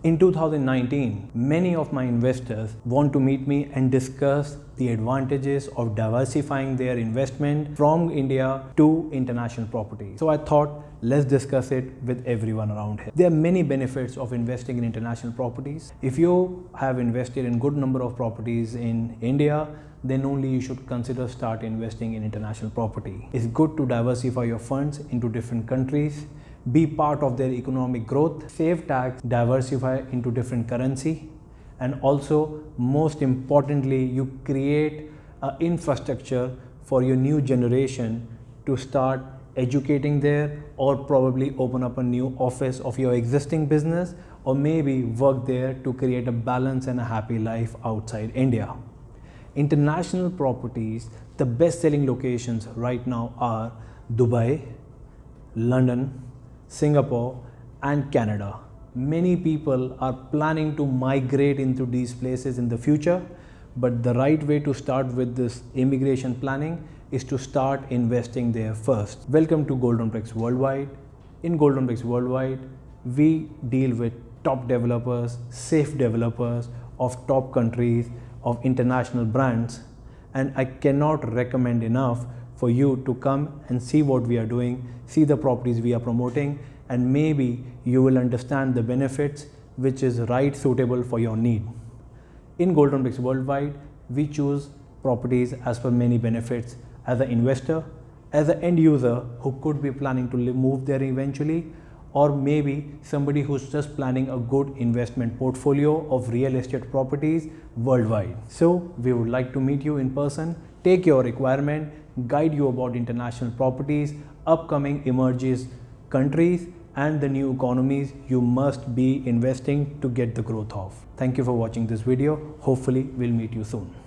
In 2019, many of my investors want to meet me and discuss the advantages of diversifying their investment from India to international properties. So I thought, let's discuss it with everyone around here. There are many benefits of investing in international properties. If you have invested in good number of properties in India, then only you should consider start investing in international property. It's good to diversify your funds into different countries, be part of their economic growth, save tax, diversify into different currency, and also most importantly, you create an infrastructure for your new generation to start educating there, or probably open up a new office of your existing business, or maybe work there to create a balance and a happy life outside India. International properties, the best selling locations right now are Dubai, London, Singapore and Canada. Many people are planning to migrate into these places in the future, but the right way to start with this immigration planning is to start investing there first. Welcome to Golden Bricks Worldwide. In Golden Bricks Worldwide, we deal with top developers, safe developers of top countries, of international brands, and I cannot recommend enough for you to come and see what we are doing, see the properties we are promoting, and maybe you will understand the benefits which is right suitable for your need. In Golden Bricks Worldwide, we choose properties as per many benefits as an investor, as an end user who could be planning to move there eventually, or maybe somebody who's just planning a good investment portfolio of real estate properties worldwide. So we would like to meet you in person, take your requirement, guide you about international properties, upcoming emerging countries and the new economies you must be investing to get the growth of. Thank you for watching this video. Hopefully we'll meet you soon.